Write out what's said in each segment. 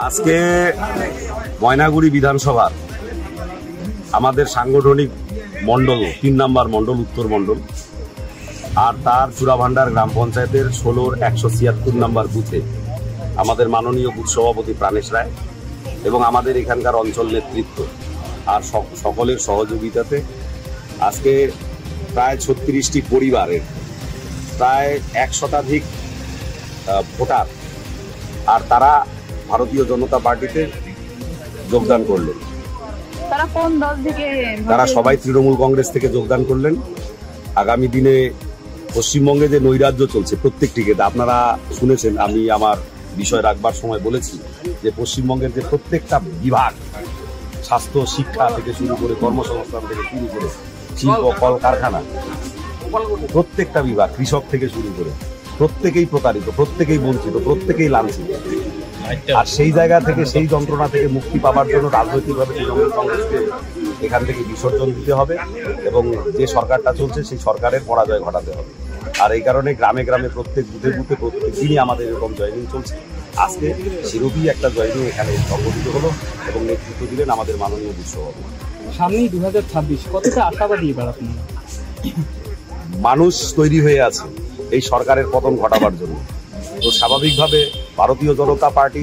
আজকে ময়নাগুড়ি বিধানসভার আমাদের সাংগঠনিক মন্ডল ৩ নম্বর মন্ডল উত্তর মন্ডল আর তার চূড়াভান্ডার গ্রাম পঞ্চায়েতের ১৬-র ১৭৬ নম্বর বুথে আমাদের মাননীয় বুথ সভাপতি প্রাণেশ রায় এবং আমাদের এখানকার অঞ্চল নেতৃত্ব আর সকলের সহযোগিতাতে আজকে প্রায় ৩৬টি পরিবারের প্রায় ১ শতাধিক ভোটার আর তারা ভারতীয় জনতা পার্টিতে যোগদান করলেন। তারা সবাই তৃণমূল কংগ্রেস থেকে যোগদান করলেন। আগামী দিনে পশ্চিমবঙ্গে যে নৈরাজ্য চলছে প্রত্যেকটিকে আপনারা শুনেছেন, আমি আমার বিষয় রাখবার সময় বলেছি যে পশ্চিমবঙ্গের যে প্রত্যেকটা বিভাগ, স্বাস্থ্য, শিক্ষা থেকে শুরু করে কর্মসংস্থান থেকে শুরু করে শিল্প, কলকারখানা, প্রত্যেকটা বিভাগ, কৃষক থেকে শুরু করে প্রত্যেকেই প্রতারিত, প্রত্যেকেই বঞ্চিত, প্রত্যেকেই লাঞ্ছিত। আর সেই জায়গা থেকে, সেই যন্ত্রণা থেকে মুক্তি পাওয়ার জন্য রাজনৈতিকভাবে তৃণমূল কংগ্রেসকে এখান থেকে বিসর্জন দিতে হবে এবং যে সরকারটা চলছে সেই সরকারের পরাজয় ঘটাতে হবে। আর এই কারণে গ্রামে গ্রামে প্রত্যেক বুথে বুথে প্রত্যেক দিনই আমাদের এরকম জয়নিং চলছে। আজকে সেরূপই একটা জয়নিং এখানে সংগঠিত হলো এবং নেতৃত্ব দিলেন আমাদের মাননীয় বুথ সভাপতি। সামনেই 2026, কতটা আশাবাদী এবার আপনারা? মানুষ তৈরি হয়ে আছে এই সরকারের পতন ঘটাবার জন্য। তো স্বাভাবিকভাবে ভারতীয় জনতা পার্টি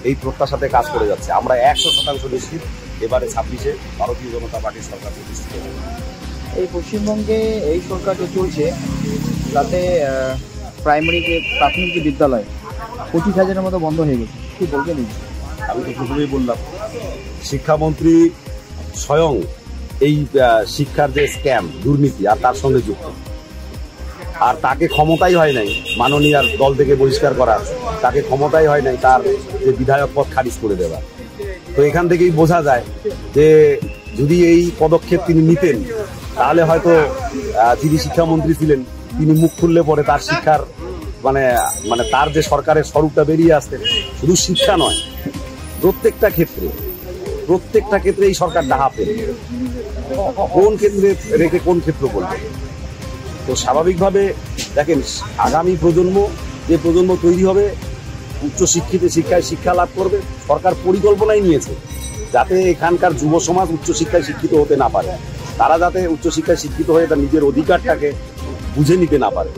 এই প্রত্যাশাতে কাজ করে যাচ্ছে। আমরা 100% নিশ্চিত এবারে 26-এ ভারতীয় জনতা পার্টির সরকার প্রতিষ্ঠিত হবে। এই পশ্চিমবঙ্গে এই সরকার যে চলছে তাতে প্রাইমারি যে প্রাথমিক যে বিদ্যালয় 25,000-এর মতো বন্ধ হয়ে গেছে, কি বলবেন? আমি তো প্রথমেই বললাম, শিক্ষামন্ত্রী স্বয়ং এই শিক্ষার যে স্ক্যাম, দুর্নীতি আর তার সঙ্গে যুক্ত, আর তাকে ক্ষমতাই হয় নাই মাননীয় দল থেকে বহিষ্কার করার, তাকে ক্ষমতাই হয় নাই তার যে বিধায়ক পদ খারিজ করে দেওয়ার। তো এখান থেকেই বোঝা যায় যে যদি এই পদক্ষেপ তিনি নিতেন তাহলে হয়তো যিনি শিক্ষামন্ত্রী ছিলেন তিনি মুখ খুললে পরে তার শিক্ষার মানে তার যে সরকারের স্বরূপটা বেরিয়ে আসতেন। শুধু শিক্ষা নয়, প্রত্যেকটা ক্ষেত্রে এই সরকার ডাহা পেল, কোন ক্ষেত্রে রেখে কোন ক্ষেত্র বলবে। তো স্বাভাবিকভাবে দেখেন, আগামী প্রজন্ম, যে প্রজন্ম তৈরি হবে উচ্চশিক্ষিত শিক্ষায় শিক্ষা লাভ করবে, সরকার পরিকল্পনাই নিয়েছে যাতে এখানকার যুব সমাজ উচ্চশিক্ষায় শিক্ষিত হতে না পারে, তারা যাতে উচ্চশিক্ষায় শিক্ষিত হয়ে তার নিজের অধিকারটাকে বুঝে নিতে না পারে।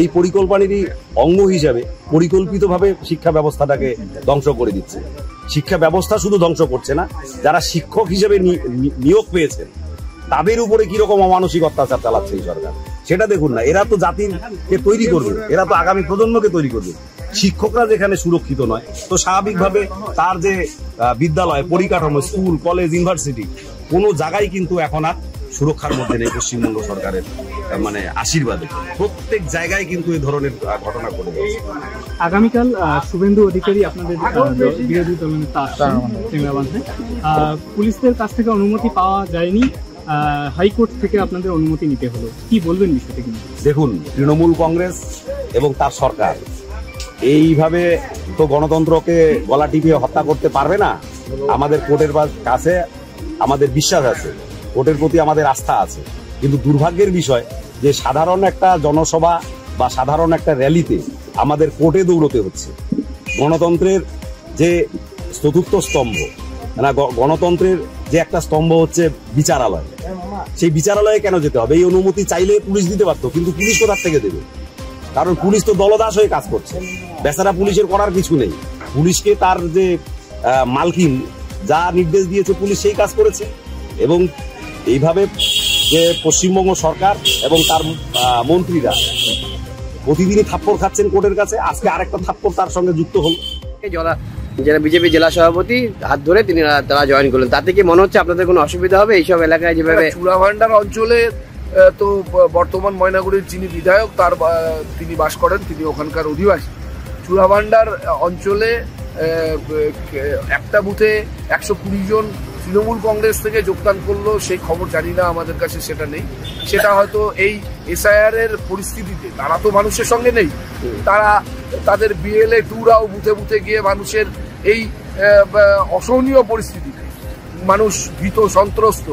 এই পরিকল্পনারই অঙ্গ হিসাবে পরিকল্পিতভাবে শিক্ষা ব্যবস্থাটাকে ধ্বংস করে দিচ্ছে। শিক্ষা ব্যবস্থা শুধু ধ্বংস করছে না, যারা শিক্ষক হিসেবে নিয়োগ পেয়েছেন তাদের উপরে কিরকম অমানসিক অত্যাচার চালাচ্ছে এই সরকার, সেটা দেখুন না। এরা তো জাতিকে তৈরি করবে, এরা তো আগামী প্রজন্মকে তৈরি করবে। শিক্ষকরা যেখানে সুরক্ষিত নয়, তো স্বাভাবিকভাবে তার যে বিদ্যালয়, পরিকাঠামো, স্কুল, কলেজ, ইউনিভার্সিটি, কোনো জায়গায় কিন্তু এখন আর সুরক্ষার মধ্যে নেই। পশ্চিমবঙ্গ সরকারের আশীর্বাদে প্রত্যেক জায়গায় কিন্তু এই ধরনের ঘটনা ঘটে যাচ্ছে। আগামীকাল শুভেন্দু অধিকারী আপনাদের বিরোধী দলনেতা আসছেন, পুলিশদের কাছ থেকে অনুমতি পাওয়া যায়নি, হাইকোর্ট থেকে আপনাদের অনুমতি নিতে হলো, কি বলবেন বিষয়টা? কিন্তু দেখুন, তৃণমূল কংগ্রেস এবং তার সরকার এইভাবে তো গণতন্ত্রকে গলা টিপিয়ে হত্যা করতে পারবে না। আমাদের কোর্টের কাছে আমাদের বিশ্বাস আছে, কোর্টের প্রতি আমাদের আস্থা আছে, কিন্তু দুর্ভাগ্যের বিষয় যে সাধারণ একটা জনসভা বা সাধারণ একটা র্যালিতে আমাদের কোর্টে দৌড়তে হচ্ছে। গণতন্ত্রের যে চতুর্থ স্তম্ভ, গণতন্ত্রের যে একটা স্তম্ভ হচ্ছে বিচারালয়, সেই বিচারালয়ে কেন যেতে হবে? এই অনুমতি চাইলে পুলিশ দিতে পারতো, কিন্তু পুলিশ কোথার থেকে দেবে? কারণ পুলিশ তো দলদাস হয়ে কাজ করছে, বেচারা পুলিশের করার কিছু নেই। পুলিশকে তার যে মালকিন যা নির্দেশ দিয়েছে পুলিশ সেই কাজ করেছে। এবং এইভাবে যে পশ্চিমবঙ্গ সরকার এবং তার মন্ত্রীরা প্রতিদিনই থাপ্পড় খাচ্ছেন কোর্টের কাছে, আজকে আরেকটা থাপ্পড় তার সঙ্গে যুক্ত হল। যারা বিজেপি জেলা সভাপতি হাত ধরে তারা জয়েন করলেন, তাতে কি মনে হচ্ছে আপনাদের কোনো অসুবিধা হবে এইসব এলাকায়? যেভাবে চূড়াভান্ডার অঞ্চলে তো বর্তমান ময়নাগুড়ির যিনি বিধায়ক তিনি বাস করেন, তিনি ওখানকার অধিবাসী। চূড়াভান্ডার অঞ্চলে একটা বুথে 120 জন তৃণমূল কংগ্রেস থেকে যোগদান করলো, সেই খবর জানি না, আমাদের কাছে সেটা নেই। সেটা হয়তো এই এসআইআর এর পরিস্থিতিতে তারা তো মানুষের সঙ্গে নেই, তারা তাদের বিএলএ টুরাও বুথে বুথে গিয়ে মানুষের এই অসহনীয় পরিস্থিতিতে, মানুষ ভীত সন্ত্রস্ত,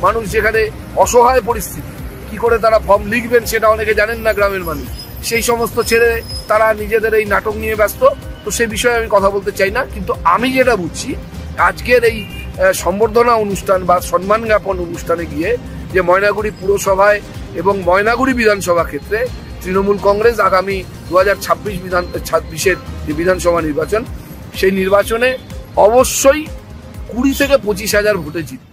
মানুষ যেখানে অসহায় পরিস্থিতি, কি করে তারা ফর্ম লিখবেন সেটা অনেকে জানেন না গ্রামের মানুষ, সেই সমস্ত ছেড়ে তারা নিজেদের এই নাটক নিয়ে ব্যস্ত। তো সে বিষয়ে আমি কথা বলতে চাই না, কিন্তু আমি যেটা বুঝছি আজকের এই সম্বর্ধনা অনুষ্ঠান বা সম্মান জ্ঞাপন অনুষ্ঠানে গিয়ে যে ময়নাগুড়ি পুরসভায় এবং ময়নাগুড়ি বিধানসভা ক্ষেত্রে তৃণমূল কংগ্রেস আগামী 2026 যে বিধানসভা নির্বাচন, সেই নির্বাচনে অবশ্যই 20 থেকে 25 হাজার ভোটে জিতবে।